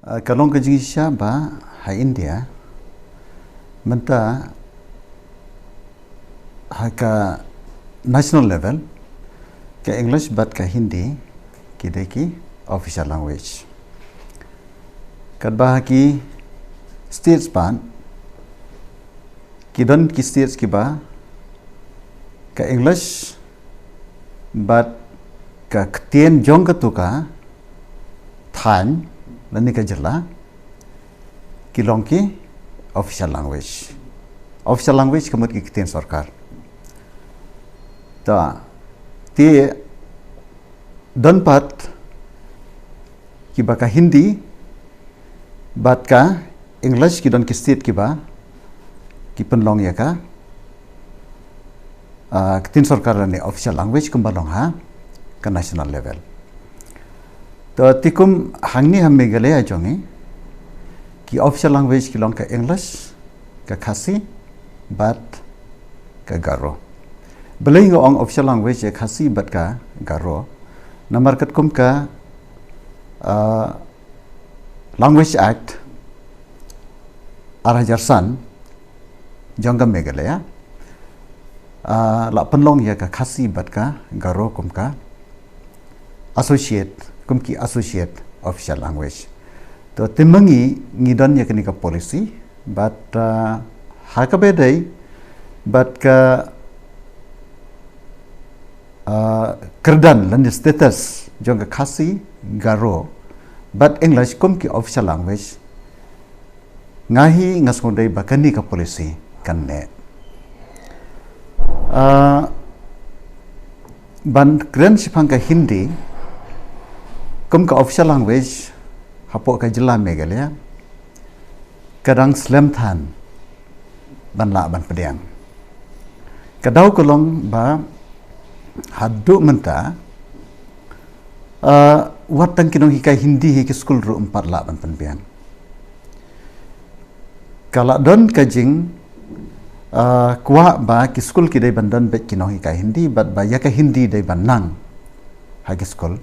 Kalong ka jingisya ba ha India menta ha ka national level ka English bat ka Hindi kide ki official language kad ba ki states ban kidon ki states ki ba ka English bat ka ktien jong ka tu ka than lani ka jela kilong ki official language kamut ki ktien sarkar ta ti don pat ki ba ka Hindi bat ka English ki don ki state ki ba ki penlong ya ka ktien sarkar lani official language kumbalong ha ka national level. तो तिकुम हांगनी हम मेघालय जोंगे कि official language की लोग का इंग्लिश का खासी बात का गारो बलेंगे ऑन ऑफिशियल लैंग्वेज का खासी बात का गारो नंबर कतकुम का लैंग्वेज एक्ट 2000 जोंगा मेघालय लापन लोग या का खासी बात का गारो कुम का associate kumki associate official language to timangi ngidon ya kini ka policy but haka bedai but ka kerdan lan status jong ka khasi garo but English kumki official language ngahi ngaskodai bakani ka policy kanne ban kren sipang ka Hindi kum ka official language hapo ka jela Meghalaya kadang slam than ban la ban pediang kadau kolong ba haddu menta wat tang kinong hikai Hindi hi ki school ru 4 la ban penbiang kala don kajing kwa ba ki school ki dai ban don bet kinong hikai Hindi bat ba ya ka Hindi dai ban nang ha ki school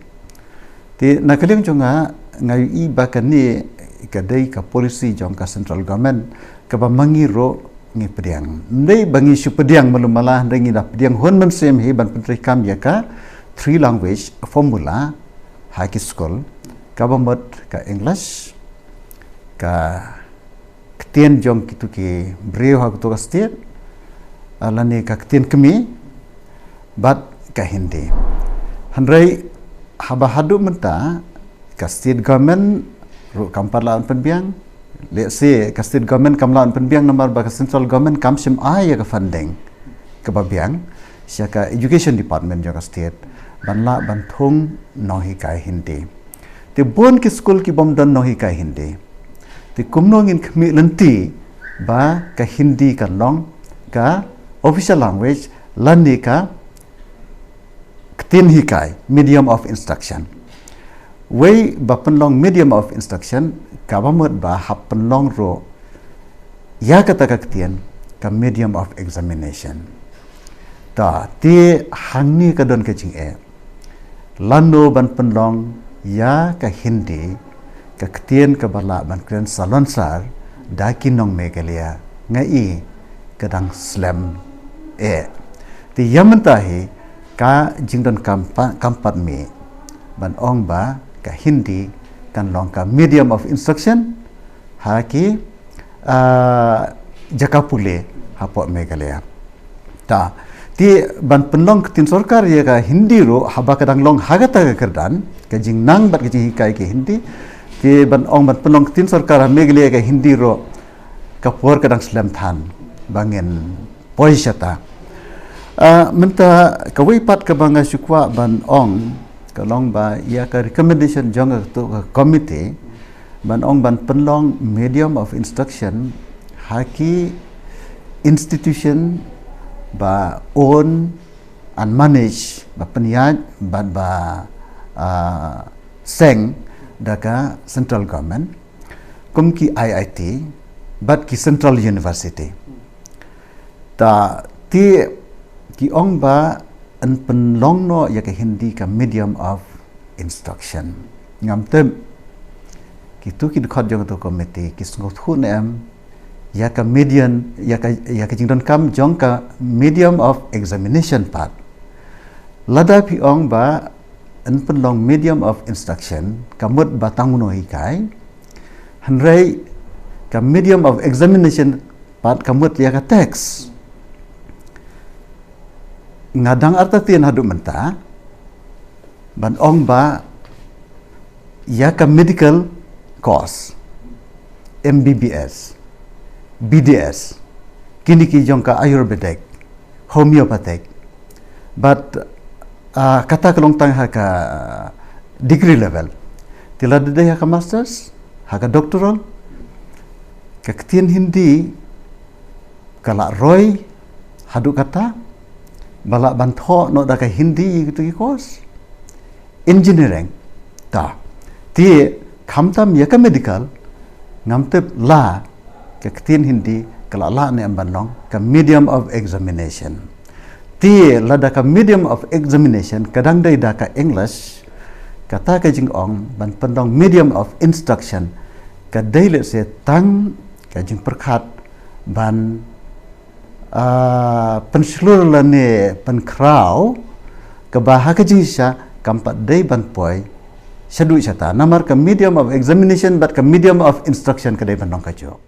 ti nakaling jonga ngayu I bakani kadai ka policy jong ka central government ka ba mangiro ngi pediang ndai bangi su pediang malumala ndai ngi da pediang hon man sem he ban pentri kam ya ka 3 language formula high school ka ba mot ka English ka ktien jong kitu ki breu ha to ka state alani ka ktien kemi bat ka Hindi handrai haba hadu menta ka state government ru kampar lawan penbiang let's say ka state government kam lawan penbiang nomor ba ka central government kam sim ya ka funding ka babiang sia ka education department jo ka state ban la ban thong no hi kai Hindi te bon ki school ki bom don no hi kai Hindi te kumno ngin khmi lenti ba ka Hindi ka long ka official language lani ka tin hikai medium of instruction way bapenlong medium of instruction kabamot ba hapenlong ro ya kata kaktian ka medium of examination ta ti hangni kadon kaching lando ban penlong ya ka Hindi ka ktien ka bala ban kren salonsar dakinong Meghalaya ngai kadang slam ti yamantahi ka jingdon kampat me ban ong ba ka Hindi kan long ka medium of instruction ha ki jakapule hapo Meghalaya ta ti ban penlong tin sarkar ya ka Hindi ro haba kadang long hagata ka kerdan ka jing nang bat ka jing kai ke Hindi ti ban ong ban penlong tin sarkar Meghalaya ka Hindi ro ka por kadang slam than bangen poisata menta kawai pat ka banga sukwa ban ong kalong ba ya ka recommendation jong to committee ban ong ban penlong medium of instruction haki institution ba own and manage ba peniat ba seng daka central government kum ki IIT bat ki central university ta ti ki ong ba an penlong no ya ka Hindi ka medium of instruction ngam tem kitu kin khot jong tu committee kis ngot hun em ya ka median ya ka jingdon kam jong ka medium of examination part lada pi ong ba an pen long medium of instruction kamut batang no hikai hanrei ka medium of examination part kamut ya ka text ngadang arta tien hadu menta ban ong ba ya ka medical course MBBS BDS kini ki jong ka ayurvedic homeopathic but kata kelong tang ha ka degree level tila de ha ka masters ha ka doctoral ka ketien hindi kala roy hadu kata bala bantho no da ka hindi gitu ki course engineering ta ti khamtam ya ka medical ngamtep la ka ketien hindi kala la ne ambanong ka medium of examination ti lada ka medium of examination kadang dai da ka English kata ka jing ong ban pendong medium of instruction ka dai le se tang ka jing perkhat ban penslur lane penkrau ka bah ka jing sha kampat dai ban poi shadu chata namar ka medium of examination but ka medium of instruction ka dai ban nong ka jo